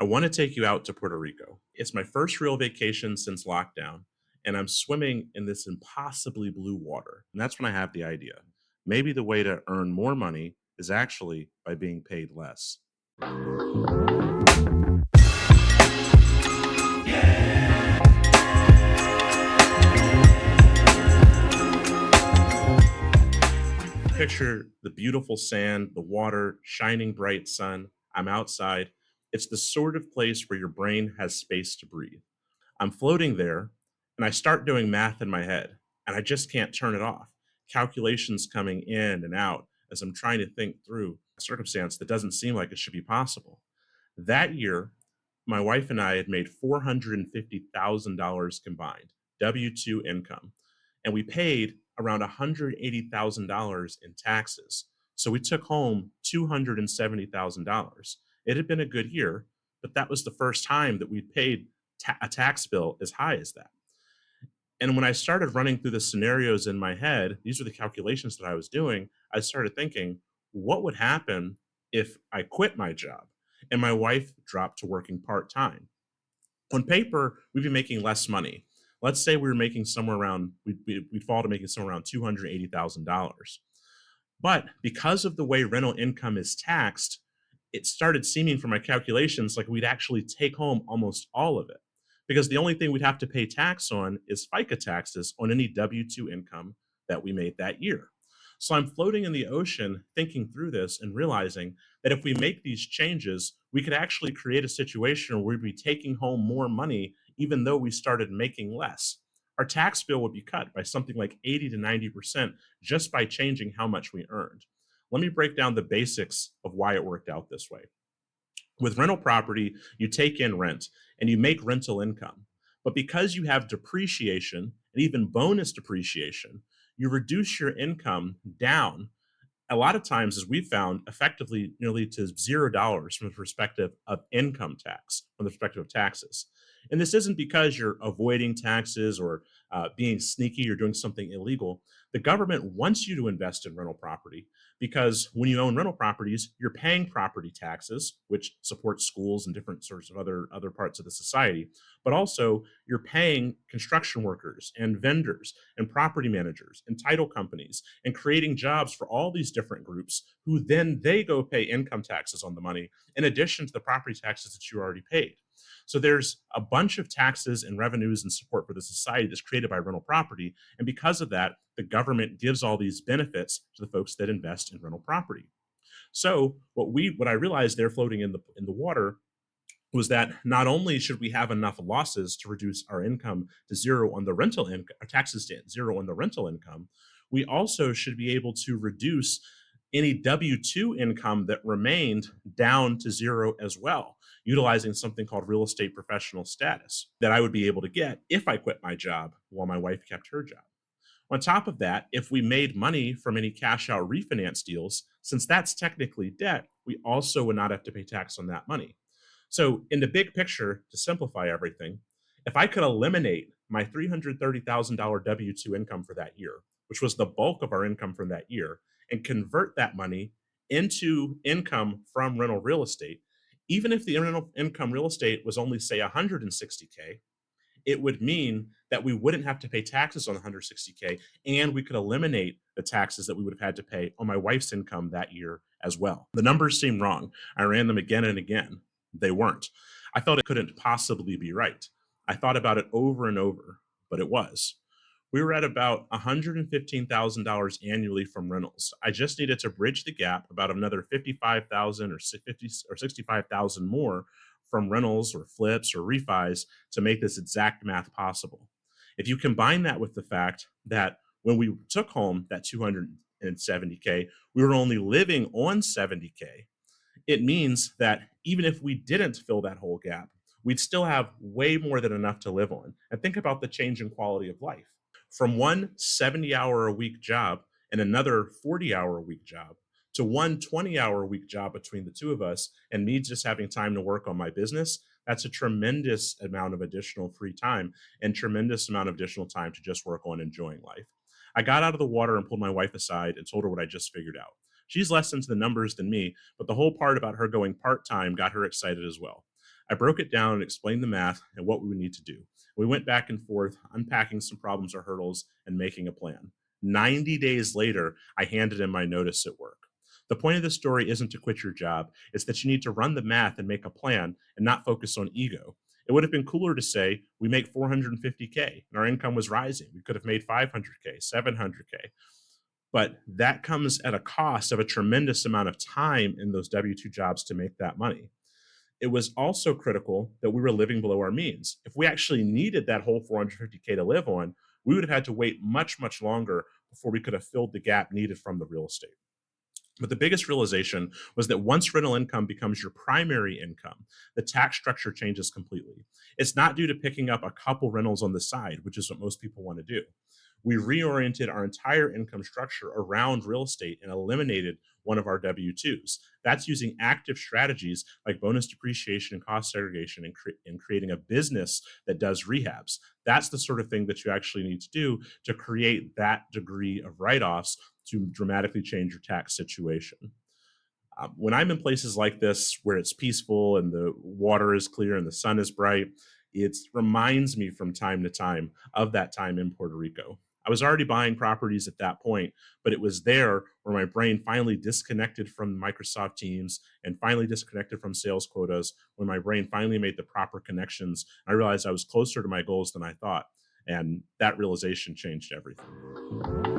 I want to take you out to Puerto Rico. It's my first real vacation since lockdown, and I'm swimming in this impossibly blue water. And that's when I have the idea. Maybe the way to earn more money is actually by being paid less. Picture the beautiful sand, the water, shining bright sun. I'm outside. It's the sort of place where your brain has space to breathe. I'm floating there and I start doing math in my head and I just can't turn it off. Calculations coming in and out as I'm trying to think through a circumstance that doesn't seem like it should be possible. That year, my wife and I had made $450,000 combined, W 2 income, and we paid around $180,000 in taxes. So we took home $270,000. It had been a good year, but that was the first time that we'd paid a tax bill as high as that. And when I started running through the scenarios in my head, these are the calculations that I was doing. I started thinking, what would happen if I quit my job and my wife dropped to working part time? On paper, we'd be making less money. Let's say we were making somewhere around, we'd fall to making somewhere around $280,000. But because of the way rental income is taxed, it started seeming from my calculations like we'd actually take home almost all of it. Because the only thing we'd have to pay tax on is FICA taxes on any W 2 income that we made that year. So I'm floating in the ocean thinking through this and realizing that if we make these changes, we could actually create a situation where we'd be taking home more money even though we started making less. Our tax bill would be cut by something like 80 to 90% just by changing how much we earned. Let me break down the basics of why it worked out this way. With rental property, you take in rent and you make rental income. But because you have depreciation and even bonus depreciation, you reduce your income down a lot of times, as we've found, effectively nearly to $0 from the perspective of income tax, from the perspective of taxes. And this isn't because you're avoiding taxes or being sneaky or doing something illegal. The government wants you to invest in rental property because when you own rental properties, you're paying property taxes, which supports schools and different sorts of other parts of the society. But also, you're paying construction workers and vendors and property managers and title companies and creating jobs for all these different groups who then they go pay income taxes on the money in addition to the property taxes that you already paid. So there's a bunch of taxes and revenues and support for the society that's created by rental property. And because of that, the government gives all these benefits to the folks that invest in rental property. So what I realized there floating in the water was that not only should we have enough losses to reduce our income to zero on the rental income, taxes to zero on the rental income, we also should be able to reduce any W 2 income that remained down to zero as well, utilizing something called real estate professional status that I would be able to get if I quit my job while my wife kept her job. On top of that, if we made money from any cash out refinance deals, since that's technically debt, we also would not have to pay tax on that money. So, in the big picture, to simplify everything, if I could eliminate my $330,000 W 2 income for that year, which was the bulk of our income from that year, and convert that money into income from rental real estate, even if the rental income real estate was only, say, 160K, it would mean that we wouldn't have to pay taxes on 160K and we could eliminate the taxes that we would have had to pay on my wife's income that year as well. The numbers seemed wrong. I ran them again and again. They weren't. I felt it couldn't possibly be right. I thought about it over and over, but it was. We were at about $115,000 annually from rentals. I just needed to bridge the gap about another 55,000 or 50 or 65,000 more from rentals or flips or refis to make this exact math possible. If you combine that with the fact that when we took home that 270K, we were only living on 70K, it means that even if we didn't fill that whole gap, we'd still have way more than enough to live on. And think about the change in quality of life from one 70-hour a week job and another 40-hour a week job to one 20-hour a week job between the two of us and me just having time to work on my business. That's a tremendous amount of additional free time and tremendous amount of additional time to just work on enjoying life. I got out of the water and pulled my wife aside and told her what I just figured out. She's less into the numbers than me, but the whole part about her going part time got her excited as well. I broke it down and explained the math and what we would need to do. We went back and forth, unpacking some problems or hurdles and making a plan. 90 days later, I handed in my notice at work. The point of this story isn't to quit your job, it's that you need to run the math and make a plan and not focus on ego. It would have been cooler to say we make 450K and our income was rising. We could have made 500K, 700K. But that comes at a cost of a tremendous amount of time in those W 2 jobs to make that money. It was also critical that we were living below our means. If we actually needed that whole 450K to live on, we would have had to wait much, much longer before we could have filled the gap needed from the real estate. But the biggest realization was that once rental income becomes your primary income, the tax structure changes completely. It's not due to picking up a couple rentals on the side, which is what most people want to do. We reoriented our entire income structure around real estate and eliminated one of our W 2s. That's using active strategies like bonus depreciation and cost segregation and creating a business that does rehabs. That's the sort of thing that you actually need to do to create that degree of write offs to dramatically change your tax situation. When I'm in places like this where it's peaceful and the water is clear and the sun is bright, it reminds me from time to time of that time in Puerto Rico. I was already buying properties at that point, but it was there where my brain finally disconnected from Microsoft Teams and finally disconnected from sales quotas. When my brain finally made the proper connections, I realized I was closer to my goals than I thought. And that realization changed everything.